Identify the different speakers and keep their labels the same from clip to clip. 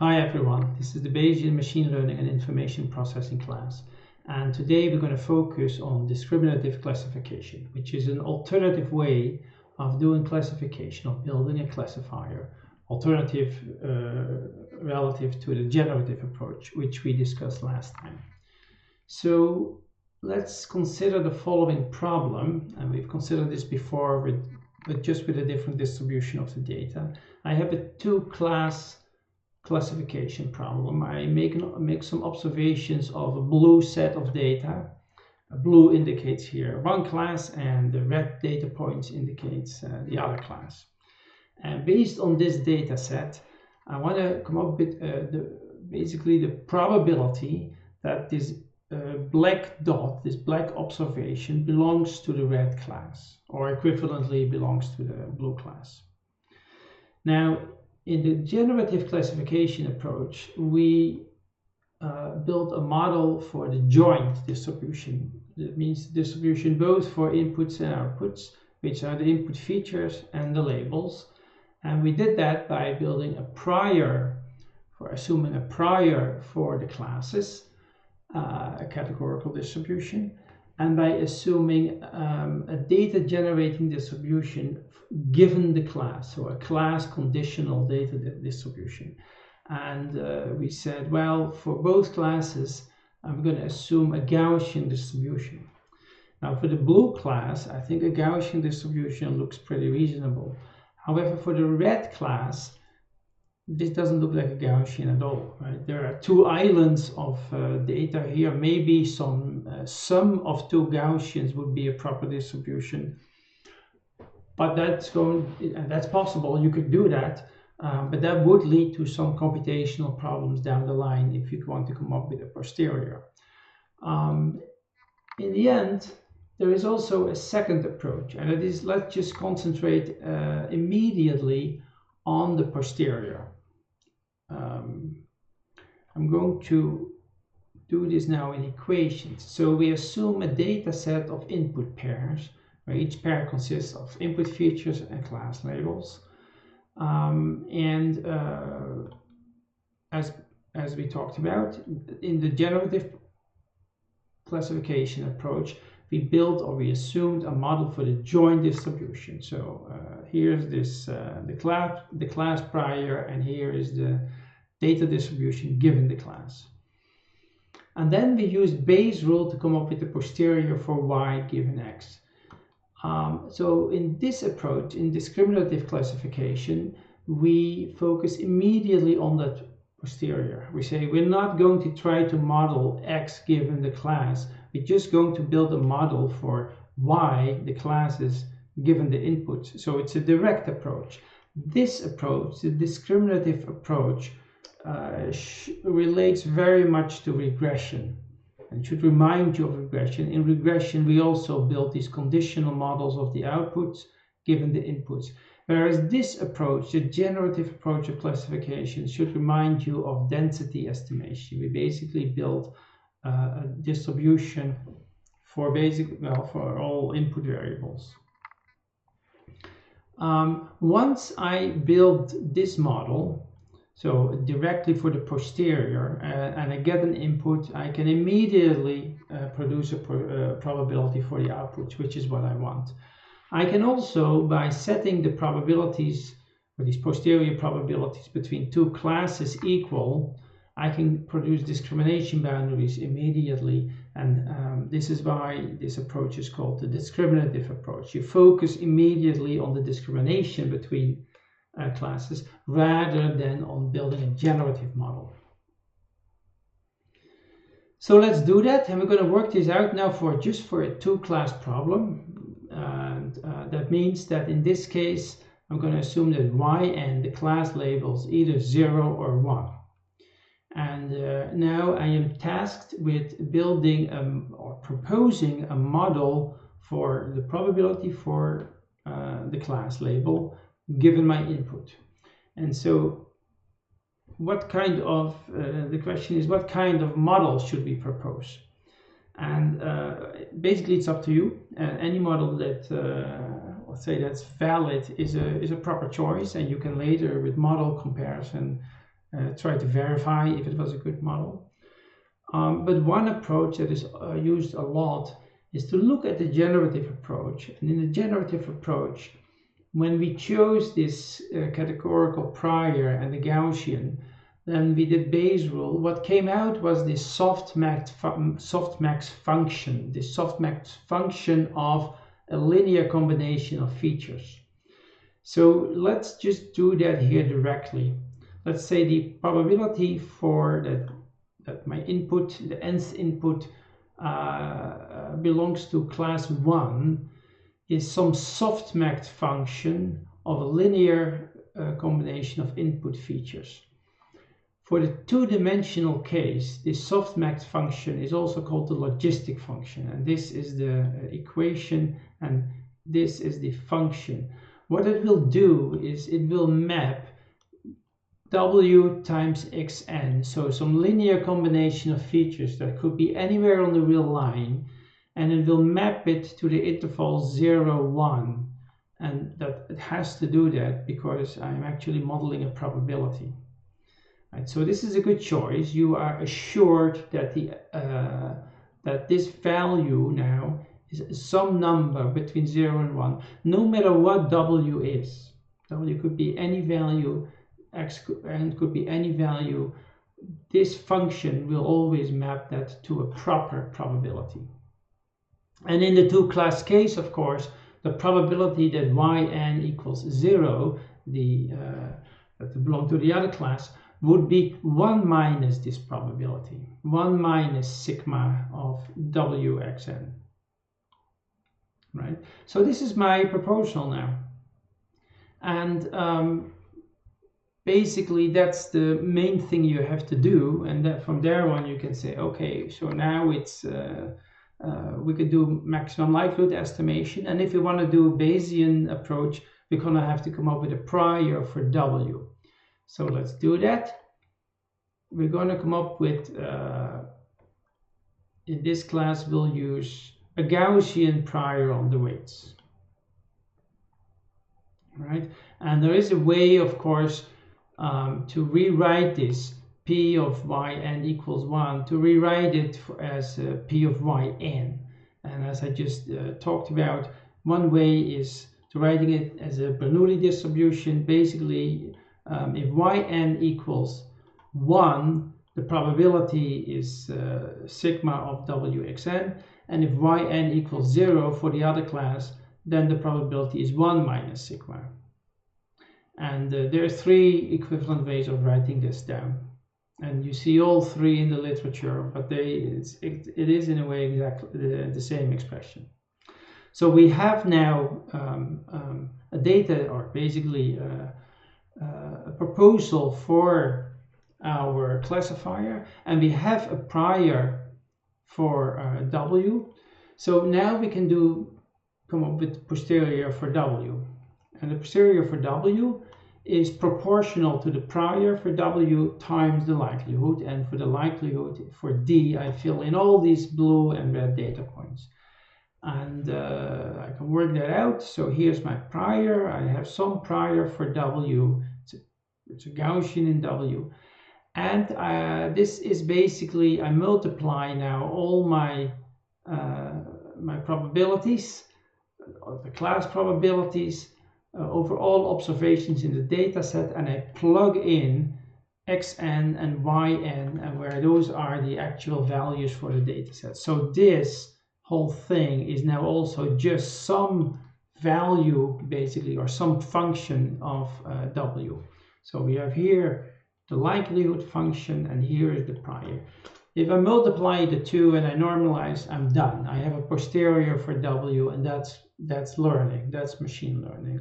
Speaker 1: Hi everyone, this is the Bayesian Machine Learning and Information Processing class, and today we're going to focus on discriminative classification, which is an alternative way of doing classification, of building a classifier, alternative relative to the generative approach, which we discussed last time. So let's consider the following problem, and we've considered this before, but just with a different distribution of the data. I have a two-class classification problem. I make some observations of a blue set of data. Blue indicates here one class, and the red data points indicates the other class. And based on this data set, I want to come up with basically the probability that this black dot, this black observation, belongs to the red class, or equivalently belongs to the blue class. Now, in the generative classification approach, we built a model for the joint distribution. That means distribution both for inputs and outputs, which are the input features and the labels. And we did that by building a prior, assuming a prior for the classes, a categorical distribution, and by assuming a data generating distribution given the class, so a class conditional data distribution. And we said, well, for both classes, I'm going to assume a Gaussian distribution. Now for the blue class, I think a Gaussian distribution looks pretty reasonable. However, for the red class, this doesn't look like a Gaussian at all, right? There are two islands of data here. Maybe some sum of two Gaussians would be a proper distribution, but that's possible. You could do that, but that would lead to some computational problems down the line if you want to come up with a posterior. In the end, there is also a second approach, and it is, let's just concentrate immediately on the posterior. I'm going to do this now in equations. So we assume a data set of input pairs, where each pair consists of input features and class labels. As we talked about, in the generative classification approach, we assumed a model for the joint distribution. So here's this the class prior, and here is the data distribution given the class. And then we used Bayes' rule to come up with the posterior for y given x. So in this approach, in discriminative classification, we focus immediately on that posterior. We say we're not going to try to model x given the class. We're just going to build a model for y, the classes, given the inputs. So it's a direct approach. This approach, the discriminative approach, relates very much to regression, and should remind you of regression. In regression, we also build these conditional models of the outputs given the inputs. Whereas this approach, the generative approach of classification, should remind you of density estimation. We basically build a distribution for for all input variables. Once I build this model, so directly for the posterior, and I get an input, I can immediately produce a probability for the outputs, which is what I want. I can also, by setting the probabilities, or these posterior probabilities between two classes equal, I can produce discrimination boundaries immediately, and this is why this approach is called the discriminative approach. You focus immediately on the discrimination between classes rather than on building a generative model. So let's do that, and we're going to work this out now just for a two-class problem, and that means that in this case I'm going to assume that y and the class labels either 0 or 1. And now I am tasked with building or proposing a model for the probability for the class label given my input. And so what kind of, the question is, what kind of model should we propose? And basically it's up to you. Any model that, let's say, that's valid is a proper choice, and you can later with model comparison try to verify if it was a good model. But one approach that is used a lot is to look at the generative approach. And in the generative approach, when we chose this categorical prior and the Gaussian, then we did Bayes' rule. What came out was this softmax function, this softmax function of a linear combination of features. So let's just do that here directly. Let's say the probability for that my input, the nth input, belongs to class 1 is some softmax function of a linear combination of input features. For the two-dimensional case, this softmax function is also called the logistic function, and this is the equation and this is the function. What it will do is it will map w times xn, so some linear combination of features that could be anywhere on the real line, and it will map it to the interval 0, 1, and that it has to do that because I'm actually modeling a probability. Right, so this is a good choice. You are assured that that this value now is some number between 0 and 1, no matter what w is. W could be any value, x and could be any value. This function will always map that to a proper probability. And in the two-class case, of course, the probability that yn equals 0, that belong to the other class, would be 1 minus this probability, 1 minus sigma of wxn. Right? So this is my proposal now. And basically that's the main thing you have to do, and that from there on you can say, okay, so now it's we could do maximum likelihood estimation, and if you want to do Bayesian approach, we're going to have to come up with a prior for w. So let's do that. We're going to come up with, in this class, we'll use a Gaussian prior on the weights. Right? And there is a way, of course, to rewrite this p of yn equals 1, to rewrite it as p of yn. And as I just talked about, one way is to writing it as a Bernoulli distribution. Basically, if yn equals 1, the probability is sigma of wxn, and if yn equals 0 for the other class, then the probability is 1 minus sigma. And there are 3 equivalent ways of writing this down. And you see all 3 in the literature, but it is in a way exactly the same expression. So we have now a data, or basically a proposal for our classifier, and we have a prior for w. So now we can come up with posterior for w, and the posterior for w is proportional to the prior for w times the likelihood, and for the likelihood for d I fill in all these blue and red data points, and I can work that out. So here's my prior. I have some prior for w. It's a Gaussian in w. And this is basically, I multiply now all my my probabilities, the class probabilities, over all observations in the data set, and I plug in xn and yn, and where those are the actual values for the data set. So this whole thing is now also just some value, basically, or some function of w. So we have here the likelihood function, and here is the prior. If I multiply the two and I normalize, I'm done. I have a posterior for w, and that's learning, that's machine learning.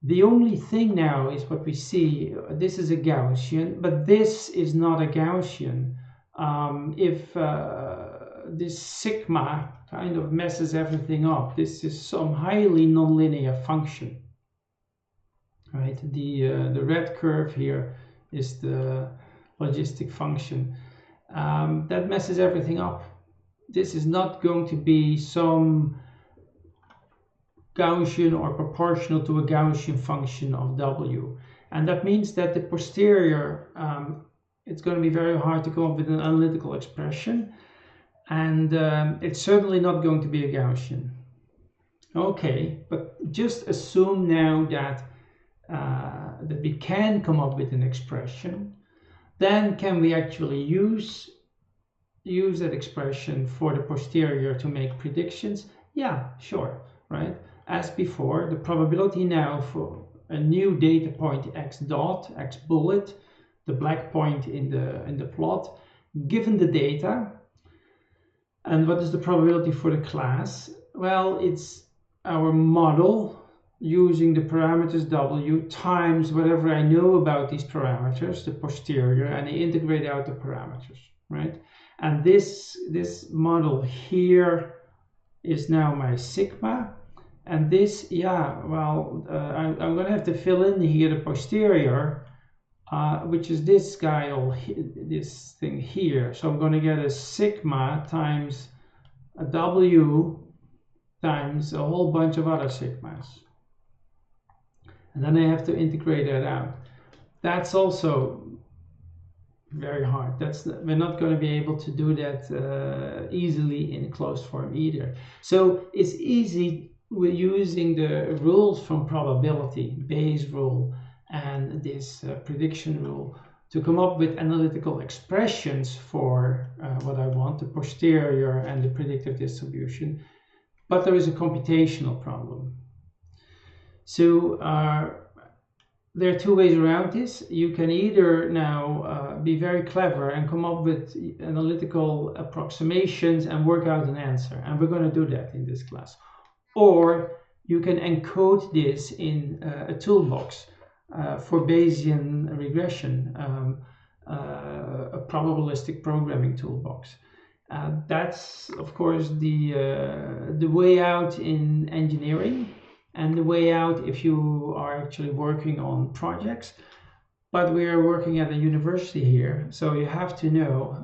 Speaker 1: The only thing now is what we see. This is a Gaussian, but this is not a Gaussian. If this sigma kind of messes everything up, this is some highly nonlinear function. Right, the red curve here is the logistic function. That messes everything up. This is not going to be some Gaussian or proportional to a Gaussian function of w. And that means that the posterior, it's going to be very hard to come up with an analytical expression, and it's certainly not going to be a Gaussian. Okay, but just assume now that that we can come up with an expression. Then can we actually use that expression for the posterior to make predictions? Yeah, sure, right? As before, the probability now for a new data point x dot, x bullet, the black point in the plot, given the data. And what is the probability for the class? Well, it's our model using the parameters w times whatever I know about these parameters, the posterior, and I integrate out the parameters, right? And this model here is now my sigma, and this, yeah, well, I'm going to have to fill in here the posterior, which is this guy, this thing here. So I'm going to get a sigma times a w times a whole bunch of other sigmas. And then I have to integrate that out. That's also very hard. We're not going to be able to do that easily in closed form either. So it's easy with using the rules from probability, Bayes rule, and this prediction rule to come up with analytical expressions for what I want, the posterior and the predictive distribution. But there is a computational problem. So there are two ways around this. You can either now be very clever and come up with analytical approximations and work out an answer. And we're going to do that in this class. Or you can encode this in a toolbox for Bayesian regression, a probabilistic programming toolbox. That's, of course, the way out in engineering, and the way out if you are actually working on projects. But we are working at a university here, so you have to know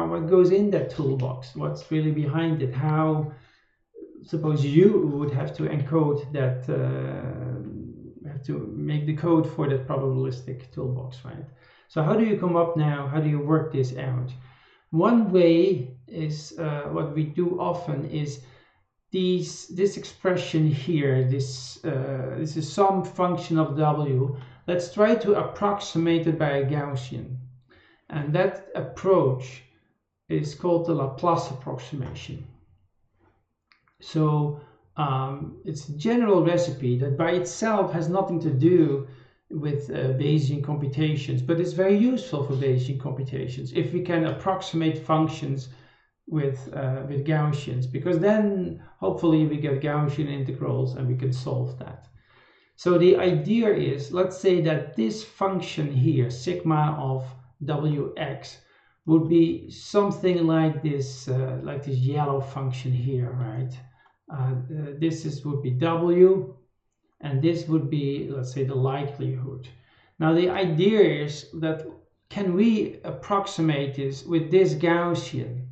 Speaker 1: what goes in that toolbox, what's really behind it, how, suppose you would have to encode that, have to make the code for that probabilistic toolbox, right? So how do you come up now, how do you work this out? One way is, what we do often is, this expression here, this is some function of w. Let's try to approximate it by a Gaussian. And that approach is called the Laplace approximation. So it's a general recipe that by itself has nothing to do with Bayesian computations, but it's very useful for Bayesian computations if we can approximate functions with Gaussians, because then hopefully we get Gaussian integrals and we can solve that. So the idea is, let's say that this function here, sigma of wx, would be something like this yellow function here, right? This would be w, and this would be, let's say, the likelihood. Now the idea is that can we approximate this with this Gaussian,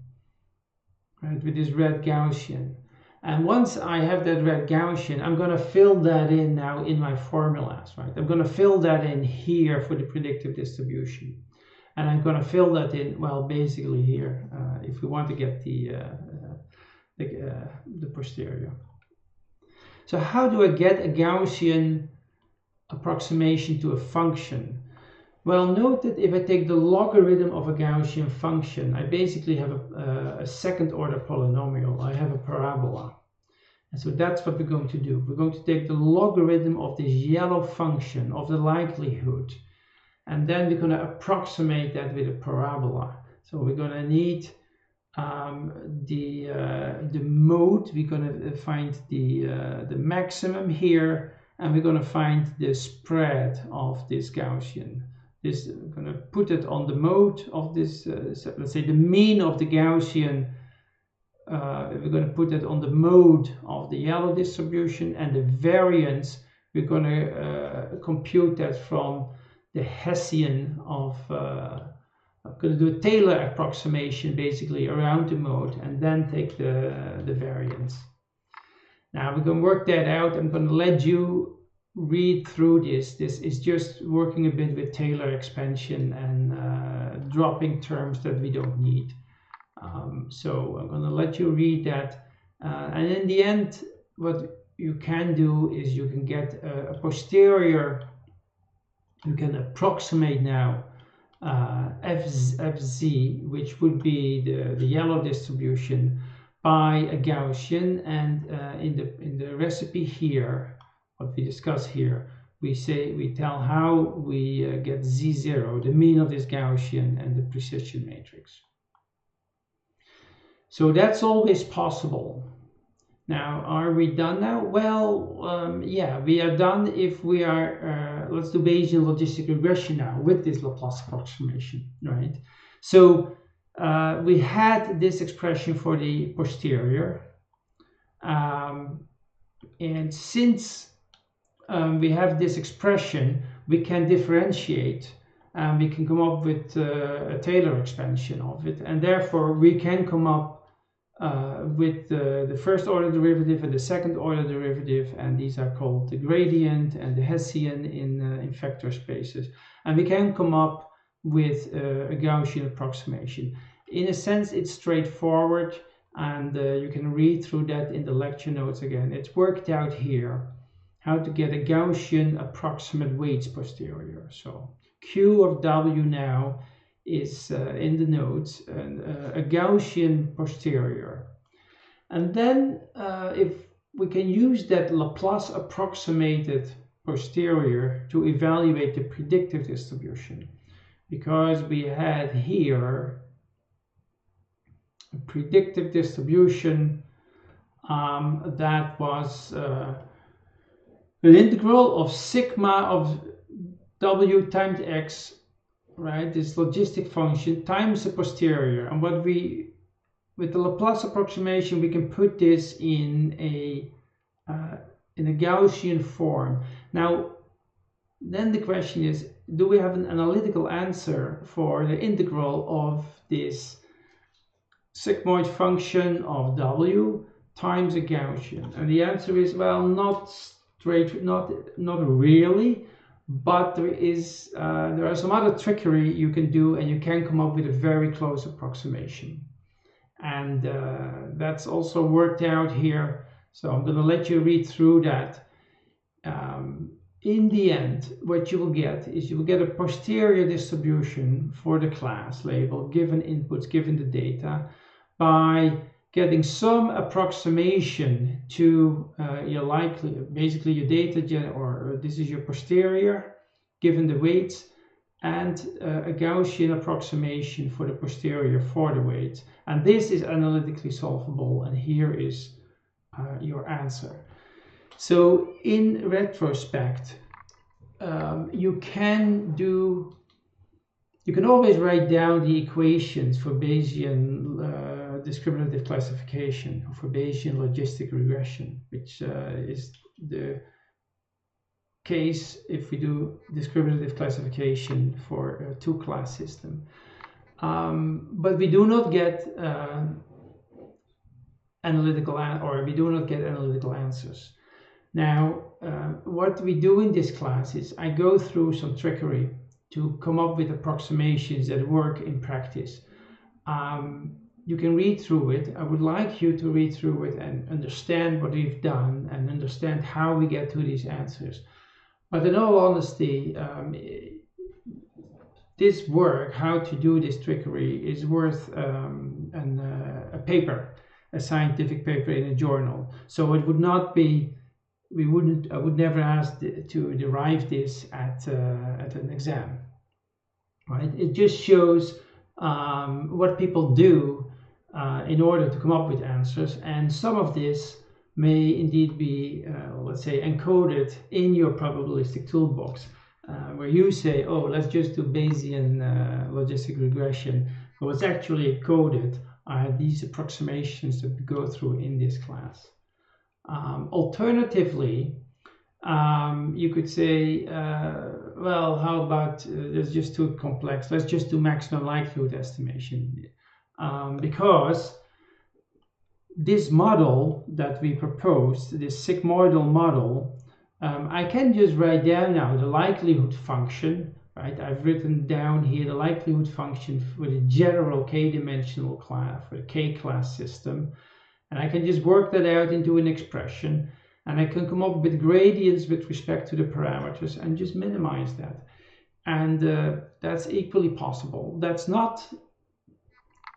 Speaker 1: right, with this red Gaussian? And once I have that red Gaussian, I'm going to fill that in now in my formulas, right? I'm going to fill that in here for the predictive distribution. And I'm going to fill that in, well, basically here, if we want to get the posterior. So how do I get a Gaussian approximation to a function? Well, note that if I take the logarithm of a Gaussian function, I basically have a second order polynomial. I have a parabola. And so that's what we're going to do. We're going to take the logarithm of this yellow function of the likelihood, and then we're going to approximate that with a parabola. So we're going to need the mode. We're going to find the maximum here, and we're going to find the spread of this Gaussian. We're going to put it on the mode of this, let's say the mean of the Gaussian, we're going to put it on the mode of the yellow distribution, and the variance, we're going to compute that from the Hessian of, I'm going to do a Taylor approximation basically around the mode, and then take the variance. Now we're going to work that out. I'm going to let you read through this. This is just working a bit with Taylor expansion and dropping terms that we don't need. So I'm going to let you read that. And in the end, what you can do is you can get a posterior, you can approximate now FZ, which would be the yellow distribution, by a Gaussian. And in the recipe here, what we discuss here, we tell how we get Z0, the mean of this Gaussian, and the precision matrix. So that's always possible. Now, are we done now? Well, yeah, we are done if we are, let's do Bayesian logistic regression now with this Laplace approximation, right? So we had this expression for the posterior. And since we have this expression, we can differentiate and we can come up with a Taylor expansion of it. And therefore, we can come up with the first order derivative and the second order derivative, and these are called the gradient and the Hessian in vector spaces. And we can come up with a Gaussian approximation. In a sense, it's straightforward, and you can read through that in the lecture notes again. It's worked out here how to get a Gaussian approximate weights posterior. So Q of W now is in the notes, and a Gaussian posterior. And then if we can use that Laplace approximated posterior to evaluate the predictive distribution, because we had here a predictive distribution that was an integral of sigma of W times X, right, this logistic function times the posterior. And what we, with the Laplace approximation, we can put this in a Gaussian form. Now, then the question is, do we have an analytical answer for the integral of this sigmoid function of W times a Gaussian? And the answer is, well, not really. But there are some other trickery you can do, and you can come up with a very close approximation. And that's also worked out here. So I'm going to let you read through that. In the end, what you will get is you will get a posterior distribution for the class label, given inputs, given the data, by getting some approximation to your likely, basically your data, or this is your posterior, given the weights, and a Gaussian approximation for the posterior for the weights. And this is analytically solvable, and here is your answer. So in retrospect, you can always write down the equations for Bayesian discriminative classification, or for Bayesian logistic regression, which is the case if we do discriminative classification for a two-class system. But we do not get analytical answers. Now, what we do in this class is I go through some trickery to come up with approximations that work in practice. You can read through it. I would like you to read through it and understand what we've done and understand how we get to these answers. But in all honesty, this work, how to do this trickery, is worth a paper, a scientific paper in a journal. So it would not be, I would never ask to derive this at an exam, right? It just shows what people do in order to come up with answers, and some of this may indeed be, let's say, encoded in your probabilistic toolbox, where you say, oh, let's just do Bayesian logistic regression. But what's actually encoded are these approximations that we go through in this class. Alternatively, you could say, well, how about that's just too complex. Let's just do maximum likelihood estimation. Because this model that we proposed, this sigmoidal model, I can just write down now the likelihood function, right? I've written down here the likelihood function for the general k-dimensional class, for the k-class system. And I can just work that out into an expression, and I can come up with gradients with respect to the parameters and just minimize that. And that's equally possible. That's not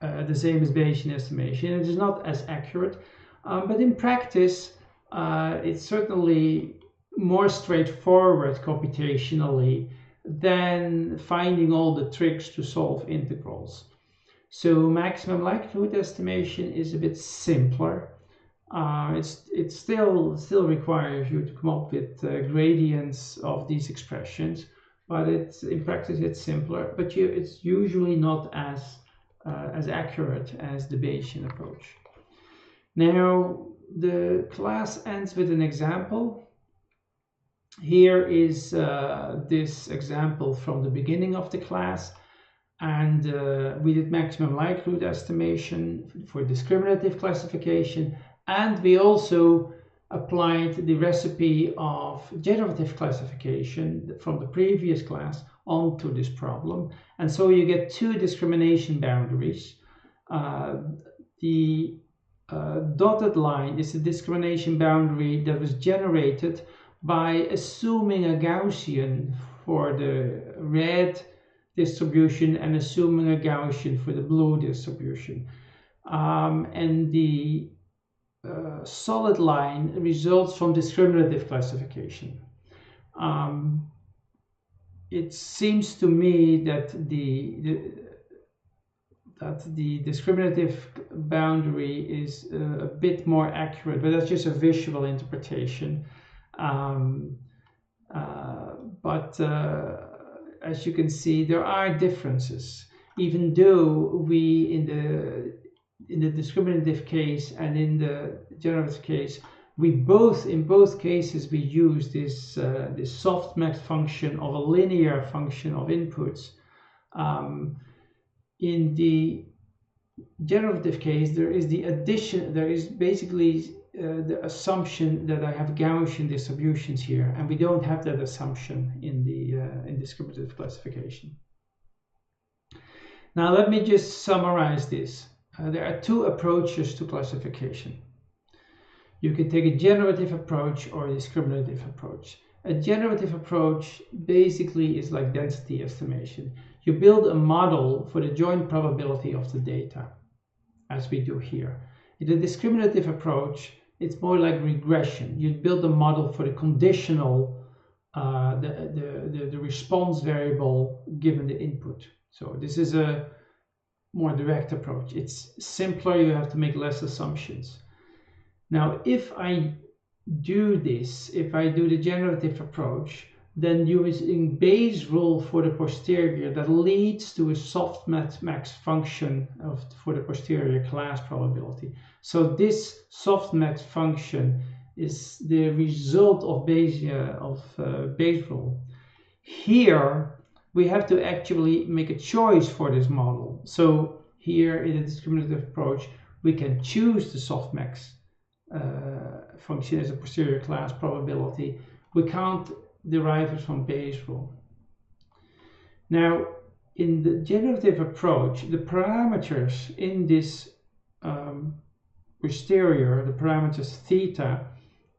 Speaker 1: the same as Bayesian estimation. It is not as accurate, but in practice, it's certainly more straightforward computationally than finding all the tricks to solve integrals. So maximum likelihood estimation is a bit simpler. It still requires you to come up with gradients of these expressions, but in practice it's simpler. But it's usually not as accurate as the Bayesian approach. Now the class ends with an example. Here is this example from the beginning of the class, and we did maximum likelihood estimation for discriminative classification, and we also applied the recipe of generative classification from the previous class onto this problem. And so you get two discrimination boundaries. The dotted line is the discrimination boundary that was generated by assuming a Gaussian for the red distribution and assuming a Gaussian for the blue distribution. And the solid line results from discriminative classification. It seems to me that the discriminative boundary is a bit more accurate, but that's just a visual interpretation. As you can see, there are differences, even though we in the discriminative case and in the generative case, in both cases we use this softmax function of a linear function of inputs. In the generative case, there is basically the assumption that I have Gaussian distributions here, and we don't have that assumption in discriminative classification. Now let me just summarize this. There are two approaches to classification. You can take a generative approach or a discriminative approach. A generative approach basically is like density estimation. You build a model for the joint probability of the data, as we do here. In the discriminative approach, it's more like regression. You build a model for the conditional, the response variable given the input. So this is a more direct approach. It's simpler, you have to make less assumptions. Now, if I do the generative approach, then using Bayes' rule for the posterior, that leads to a softmax function for the posterior class probability. So this softmax function is the result of Bayes' rule. Here, we have to actually make a choice for this model. So here in the discriminative approach, we can choose the softmax function as a posterior class probability. We can't derive it from Bayes' rule. Now, in the generative approach, the parameters in this posterior, the parameters theta,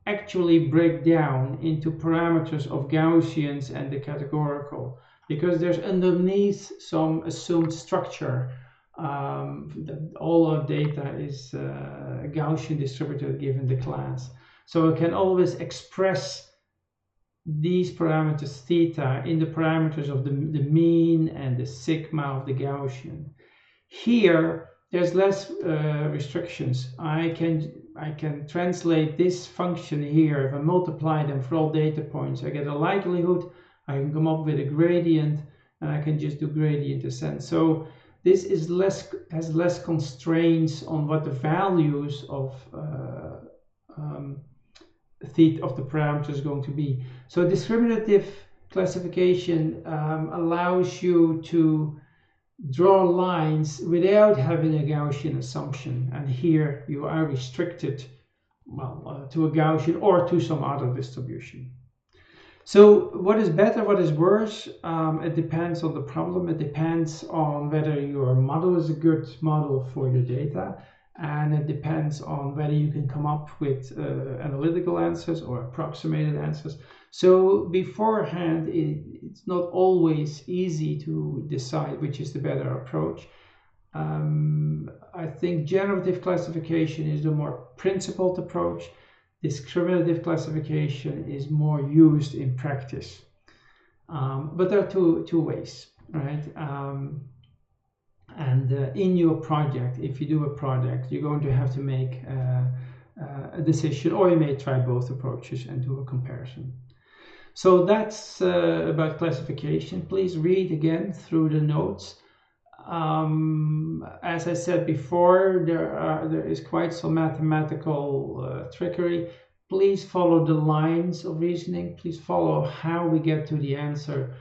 Speaker 1: actually break down into parameters of Gaussians and the categorical, because there's underneath some assumed structure that all our data is Gaussian distributed given the class. So I can always express these parameters theta in the parameters of the mean and the sigma of the Gaussian. Here, there's less restrictions. I can translate this function here. If I multiply them for all data points, I get a likelihood. I can come up with a gradient, and I can just do gradient descent. So this is has less constraints on what the values of theta of the parameter is going to be. So discriminative classification allows you to draw lines without having a Gaussian assumption, and here you are restricted, well, to a Gaussian or to some other distribution. So what is better, what is worse? It depends on the problem. It depends on whether your model is a good model for your data, and it depends on whether you can come up with analytical answers or approximated answers. So beforehand, it's not always easy to decide which is the better approach. I think generative classification is the more principled approach. Discriminative classification is more used in practice. But there are two ways, right? In your project, if you do a project, you're going to have to make a decision, or you may try both approaches and do a comparison. So that's about classification. Please read again through the notes. As I said before, there is quite some mathematical trickery. Please follow the lines of reasoning. Please follow how we get to the answer.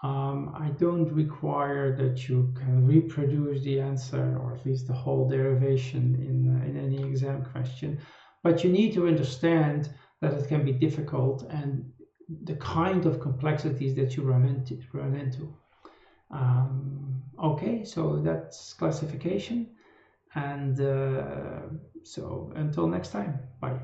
Speaker 1: I don't require that you can reproduce the answer, or at least the whole derivation in any exam question, but you need to understand that it can be difficult and the kind of complexities that you run into. Okay, so that's classification, and so until next time, bye.